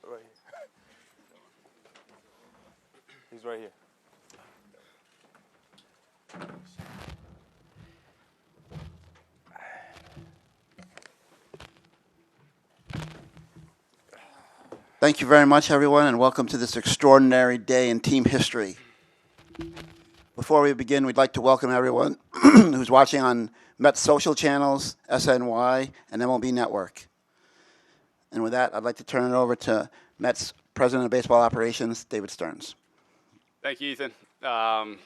Right here. He's right here. Thank you very much, everyone, and welcome to this extraordinary day in team history. Before we begin, we'd like to welcome everyone who's watching on Mets social channels, SNY, and MLB Network. And with that, I'd like to turn it over to Mets President of Baseball Operations, David Stearns. Thank you, Ethan. And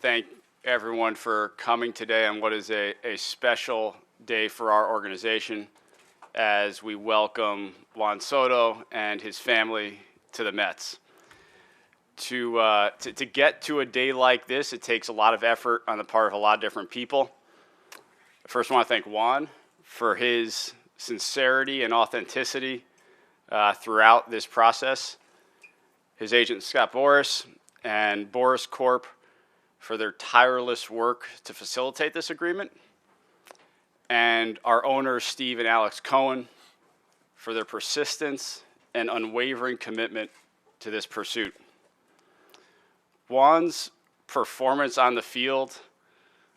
thank everyone for coming today on what is a special day for our organization as we welcome Juan Soto and his family to the Mets. To get to a day like this, it takes a lot of effort on the part of a lot of different people. First, I want to thank Juan for his sincerity and authenticity throughout this process. His agent, Scott Boras, and Boras Corp. For their tireless work to facilitate this agreement. And our owners, Steve and Alex Cohen, for their persistence and unwavering commitment to this pursuit. Juan's performance on the field,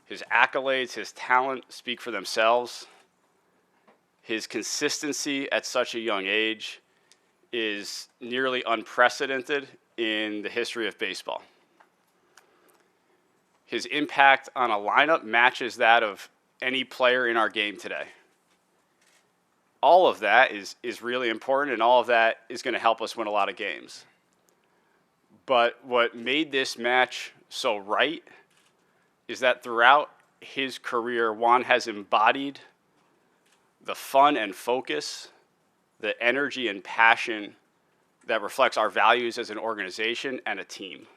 his accolades, his talent speak for themselves. His consistency at such a young age is nearly unprecedented in the history of baseball. His impact on a lineup matches that of any player in our game today. All of that is really important, and all of that is going to help us win a lot of games. But what made this match so right is that throughout his career, Juan has embodied the fun and focus, the energy and passion that reflects our values as an organization and a team.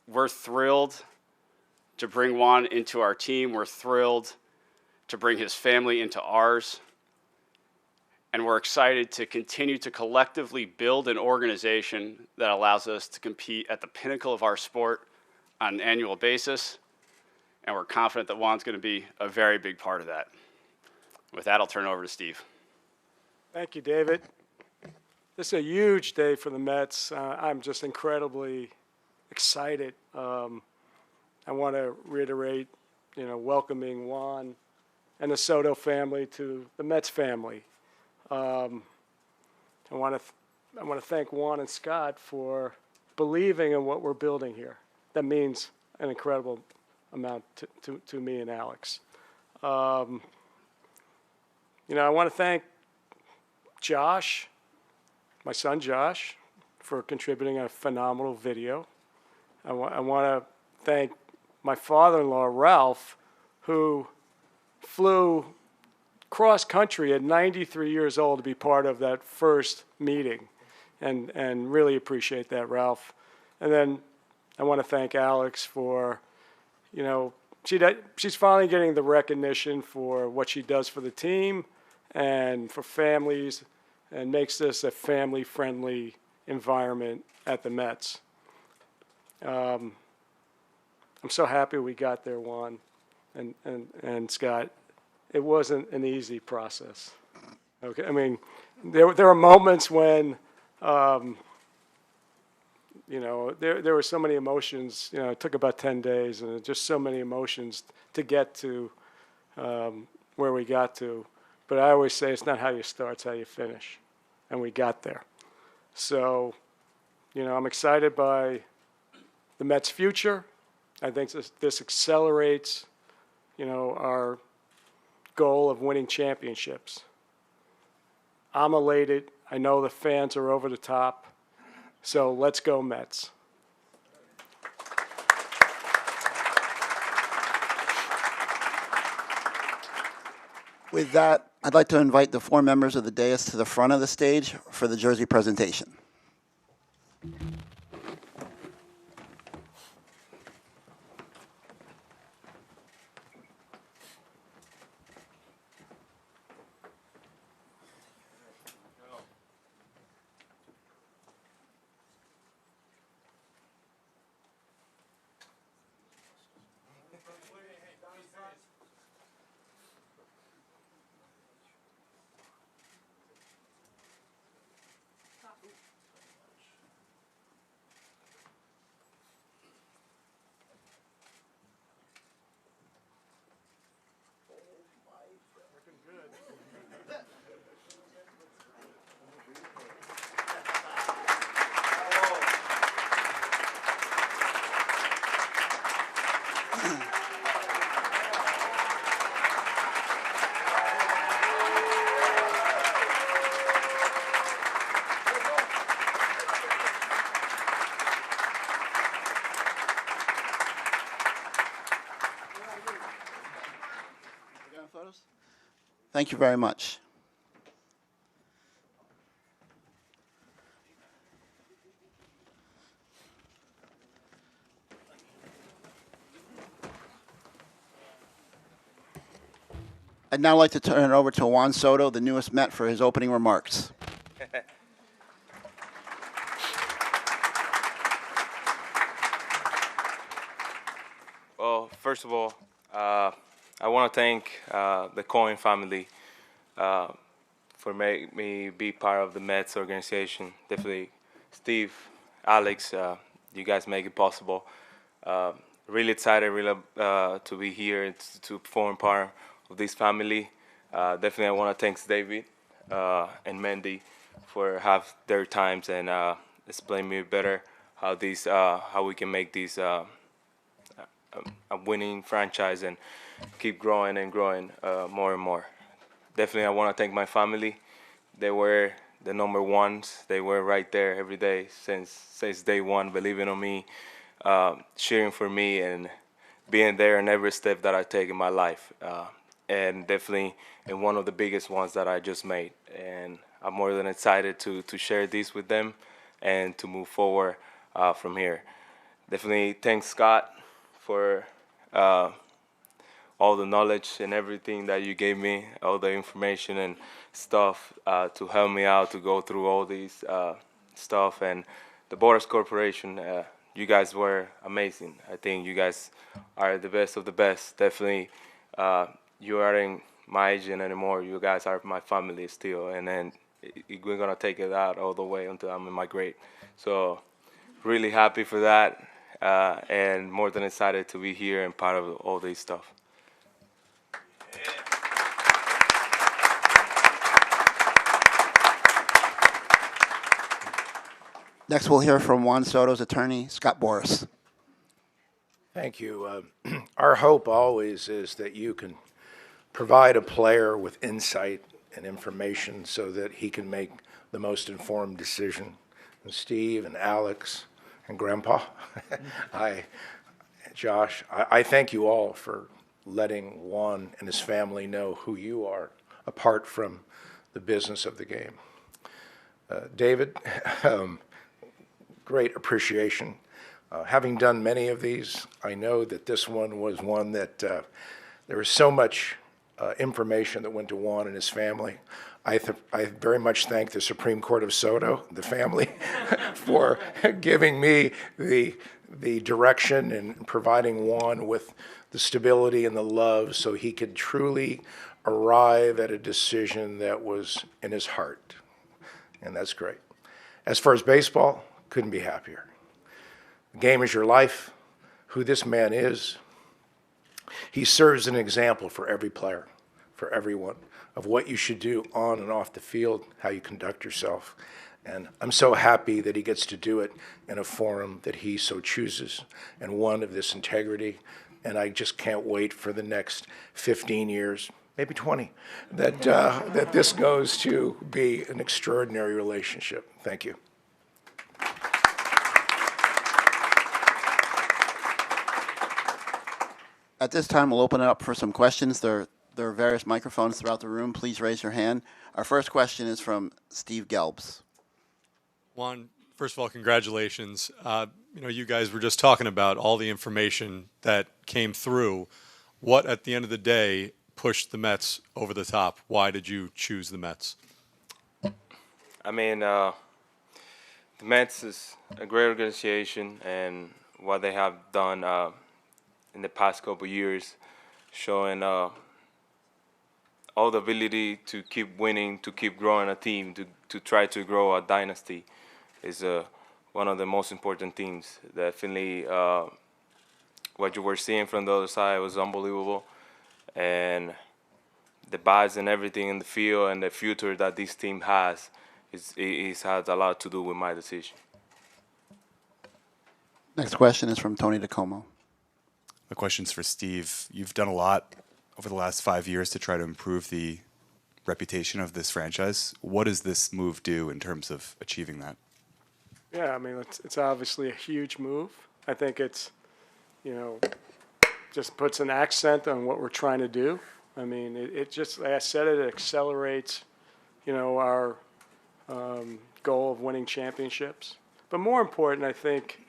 We're thrilled to bring Juan into our team. We're thrilled to bring his family into ours. And we're excited to continue to collectively build an organization that allows us to compete at the pinnacle of our sport on an annual basis. And we're confident that Juan's going to be a very big part of that. With that, I'll turn it over to Steve. Thank you, David. This is a huge day for the Mets. I'm just incredibly excited. I want to reiterate, welcoming Juan and the Soto family to the Mets family. I want to thank Juan and Scott for believing in what we're building here. That means an incredible amount to me and Alex. I want to thank Josh, my son Josh, for contributing a phenomenal video. I want to thank my father-in-law, Ralph, who flew cross-country at 93 years old to be part of that first meeting, and really appreciate that, Ralph. And then I want to thank Alex for, she's finally getting the recognition for what she does for the team and for families, and makes this a family-friendly environment at the Mets. I'm so happy we got there, Juan and Scott. It wasn't an easy process. Okay, I mean, there were moments when, there were so many emotions. It took about 10 days, and just so many emotions to get to where we got to. But I always say it's not how you start, it's how you finish. And we got there. So, I'm excited by the Mets' future. I think this accelerates, our goal of winning championships. I'm elated. I know the fans are over the top. So let's go, Mets. With that, I'd like to invite the four members of the dais to the front of the stage for the jersey presentation. Thank you very much. I'd now like to turn it over to Juan Soto, the newest Met, for his opening remarks. Well, first of all, I want to thank the Cohen family for making me be part of the Mets organization. Definitely, Steve, Alex, you guys make it possible. Really excited, really to be here and to form part of this family. Definitely, I want to thank David and Mandy for have their times and explain me better how we can make these. A winning franchise and keep growing and growing more and more. Definitely, I want to thank my family. They were the number ones. They were right there every day since day one, believing on me, cheering for me, and being there in every step that I take in my life. And definitely in one of the biggest ones that I just made. And I'm more than excited to share this with them and to move forward from here. Definitely thanks Scott for all the knowledge and everything that you gave me, all the information and stuff to help me out to go through all these stuff. And the Boras Corporation, you guys were amazing. I think you guys are the best of the best. Definitely, you aren't my agent anymore. You guys are my family still. And then we're going to take it out all the way until I'm in my grave. So really happy for that. And more than excited to be here and part of all this stuff. Next, we'll hear from Juan Soto's attorney, Scott Boras. Thank you. Our hope always is that you can provide a player with insight and information so that he can make the most informed decision. And Steve and Alex and Grandpa, Josh, I thank you all for letting Juan and his family know who you are, apart from the business of the game. David, great appreciation. Having done many of these, I know that this one was one that there was so much information that went to Juan and his family. I very much thank the Supreme Court of Soto, the family, for giving me the direction and providing Juan with the stability and the love so he could truly arrive at a decision that was in his heart. And that's great. As far as baseball, couldn't be happier. The game is your life, who this man is. He serves an example for every player, for everyone, of what you should do on and off the field, how you conduct yourself. And I'm so happy that he gets to do it in a forum that he so chooses, and one of this integrity. And I just can't wait for the next 15 years, maybe 20, that this goes to be an extraordinary relationship. Thank you. At this time, we'll open it up for some questions. There are various microphones throughout the room. Please raise your hand. Our first question is from Steve Gelbs. Juan, first of all, congratulations. You guys were just talking about all the information that came through. What, at the end of the day, pushed the Mets over the top? Why did you choose the Mets? I mean, the Mets is a great organization, and what they have done in the past couple of years, showing all the ability to keep winning, to keep growing a team, to try to grow a dynasty is one of the most important things. Definitely what you were seeing from the other side was unbelievable. And the bats and everything in the field and the future that this team has has a lot to do with my decision. Next question is from Tony DeComo. The question's for Steve. You've done a lot over the last 5 years to try to improve the reputation of this franchise. What does this move do in terms of achieving that? Yeah, I mean, it's obviously a huge move. I think it's, just puts an accent on what we're trying to do. I mean, it just, like I said, it accelerates, our goal of winning championships. But more important, I think,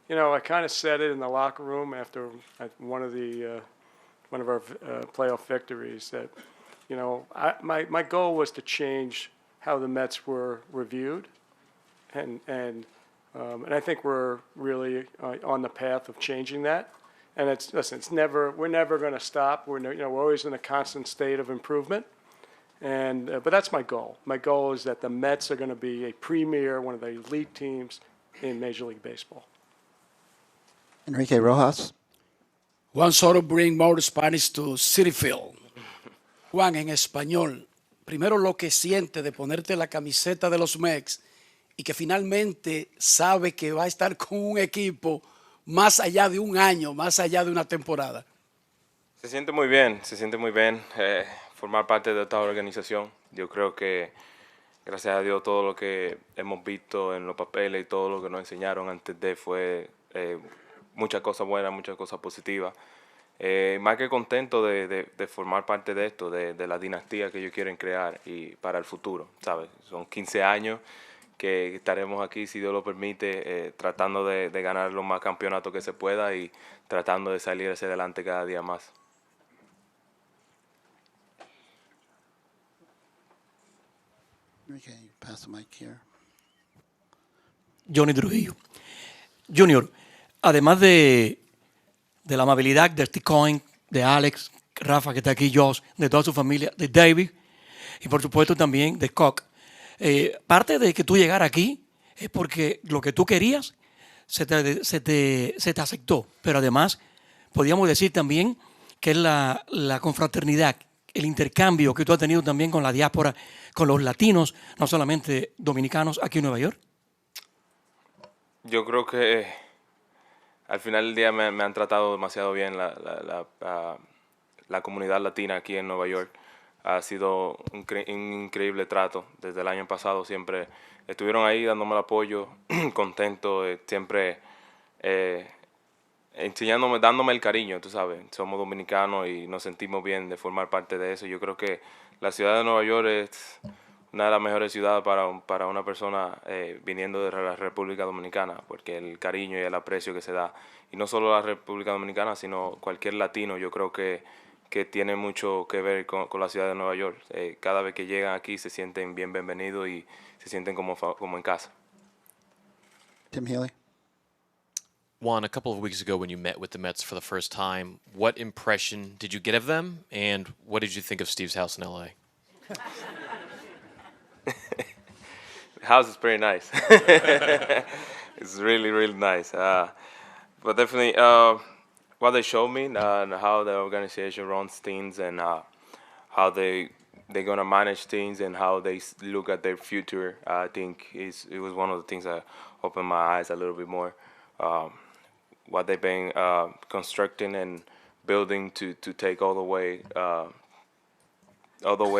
I kind of said it in the locker room after one of our playoff victories that, my goal was to change how the Mets were reviewed, and I think we're really on the path of changing that. And we're never going to stop. We're always in a constant state of improvement. And but that's my goal. My goal is that the Mets are going to be a premier, one of the elite teams in Major League Baseball. Enrique Rojas. Juan Soto bring more Spanish to Citi Field. Juan, en español, primero lo que siente de ponerte la camiseta de los Mets y que finalmente sabe que va a estar con un equipo más allá de un año, más allá de una temporada. Se siente muy bien formar parte de esta organización. Yo creo que, gracias a Dios, todo lo que hemos visto en los papeles y todo lo que nos enseñaron antes de fue muchas cosas buenas, muchas cosas positivas. Más que contento de formar parte de esto, de la dinastía que ellos quieren crear y para el futuro, ¿sabes? Son 15 años que estaremos aquí, si Dios lo permite, tratando de ganar los más campeonatos que se pueda y tratando de salir hacia adelante cada día más. Okay, pass the mic here. Johnny Trujillo. Junior, además de la amabilidad de Steve Cohen, de Alex, Rafa que está aquí, Josh, de toda su familia, de David y por supuesto también de Cock. Parte de que tú llegaras aquí es porque lo que tú querías se te aceptó, pero además podríamos decir también que es la confraternidad, el intercambio que tú has tenido también con la diáspora, con los latinos, no solamente dominicanos aquí en Nueva York. Yo creo que al final del día me han tratado demasiado bien la comunidad latina aquí en Nueva York. Ha sido un increíble trato. Desde el año pasado siempre estuvieron ahí dándome el apoyo, contento, siempre enseñándome, dándome el cariño, tú sabes. Somos dominicanos y nos sentimos bien de formar parte de eso. Yo creo que la ciudad de Nueva York es una de las mejores ciudades para una persona viniendo de la República Dominicana, porque el cariño y el aprecio que se da, y no solo la República Dominicana, sino cualquier latino, yo creo que tiene mucho que ver con la ciudad de Nueva York. Cada vez que llegan aquí se sienten bienvenidos y se sienten como en casa. Tim Healy. Juan, a couple of weeks ago when you met with the Mets for the first time, what impression did you get of them, and what did you think of Steve's house in L.A.? The house is pretty nice. It's really, really nice. But definitely, what they showed me and how the organization runs things and how they're gonna manage things and how they look at their future, I think it was one of the things that opened my eyes a little bit more. What they've been constructing and building to take all the way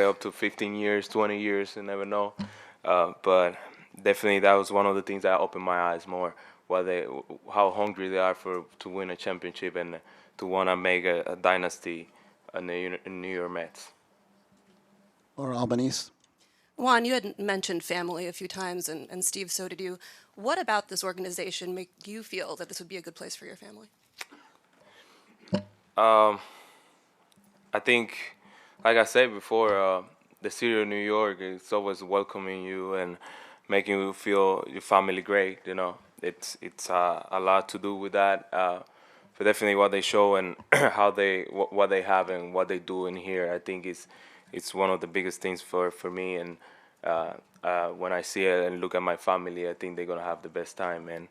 up to 15 years, 20 years, you never know. But definitely that was one of the things that opened my eyes more. How hungry they are to win a championship and to want to make a dynasty in the New York Mets. Laura Albanese. Juan, you had mentioned family a few times, and Steve, so did you. What about this organization make you feel that this would be a good place for your family? I think, like I said before, the city of New York is always welcoming you and making you feel your family great. You know, it's a lot to do with that. But definitely what they show and how what they have and what they do in here, I think it's one of the biggest things for me. And when I see it and look at my family, I think they're gonna have the best time. And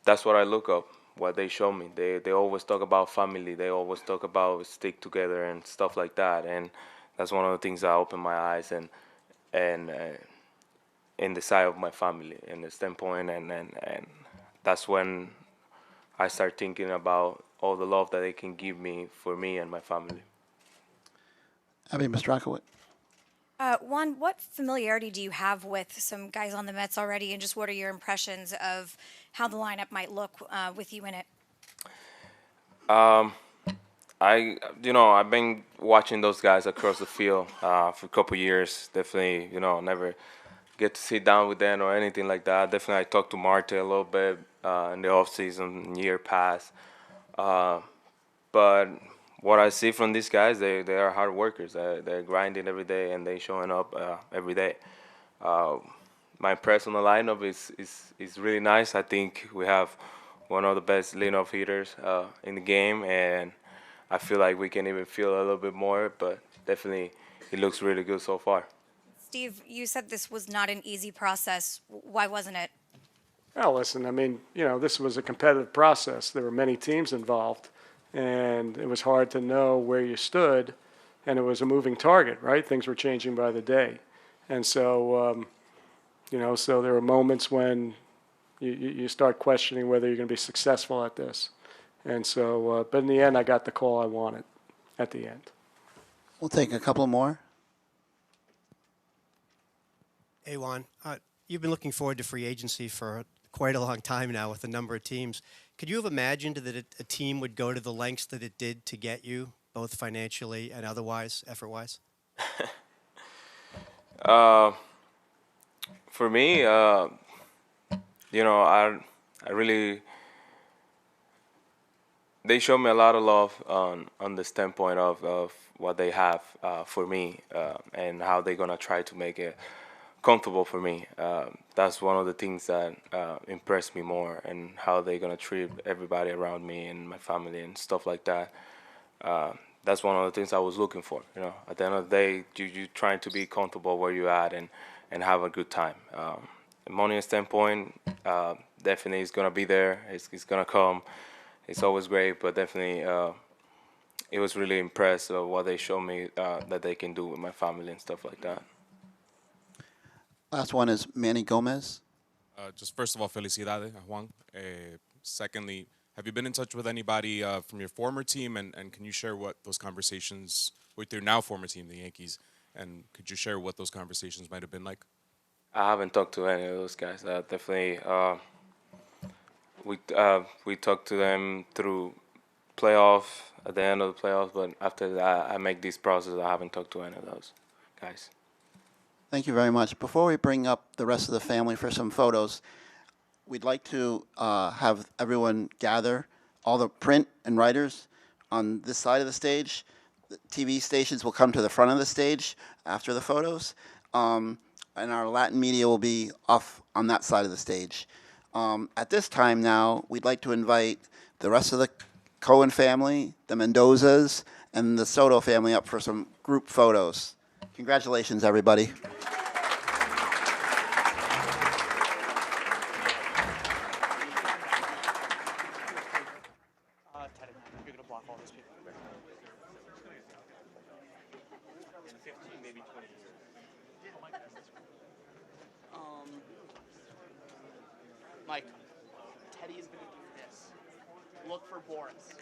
that's what I look up. What they show me, they always talk about family. They always talk about stick together and stuff like that. And that's one of the things that opened my eyes and in the side of my family, in the standpoint, and that's when I start thinking about all the love that they can give me for me and my family. Abby Mastrakowicz. Juan, what familiarity do you have with some guys on the Mets already, and just what are your impressions of how the lineup might look with you in it? I've been watching those guys across the field for a couple years. Definitely, never get to sit down with them or anything like that. Definitely, I talked to Marte a little bit in the off season, year past. But what I see from these guys, they are hard workers. They're grinding every day and they showing up every day. My personal lineup is really nice. I think we have one of the best leadoff hitters in the game, and I feel like we can even feel a little bit more. But definitely, it looks really good so far. Steve, you said this was not an easy process. Why wasn't it? Well, listen, I mean, this was a competitive process. There were many teams involved, and it was hard to know where you stood, and it was a moving target, right? Things were changing by the day. And so, so there were moments when you start questioning whether you're going to be successful at this. And so, but in the end, I got the call I wanted at the end. We'll take a couple more. Hey, Juan, you've been looking forward to free agency for quite a long time now with a number of teams. Could you have imagined that a team would go to the lengths that it did to get you, both financially and otherwise, effort-wise? For me, I really they show me a lot of love on the standpoint of what they have for me and how they're gonna try to make it comfortable for me. That's one of the things that impressed me more, and how they're gonna treat everybody around me and my family and stuff like that. That's one of the things I was looking for. At the end of the day, you trying to be comfortable where you're at and have a good time. Money standpoint, definitely is gonna be there. It's gonna come. It's always great, but definitely it was really impressed with what they showed me that they can do with my family and stuff like that. Last one is Manny Gomez. Just first of all, felicidades, Juan. Secondly, have you been in touch with anybody from your former team, and can you share what those conversations with your now former team, the Yankees, and could you share what those conversations might have been like? I haven't talked to any of those guys. Definitely, we talked to them through playoff at the end of the playoffs, but after that, I make this process. I haven't talked to any of those guys. Thank you very much. Before we bring up the rest of the family for some photos, we'd like to have everyone gather, all the print and writers on this side of the stage. The TV stations will come to the front of the stage after the photos, and our Latin media will be off on that side of the stage. At this time now, we'd like to invite the rest of the Cohen family, the Mendozas, and the Soto family up for some group photos. Congratulations, everybody. You're going to block all these people. 15, maybe 20 years. Mike, Teddy is going to do this. Look for Boras.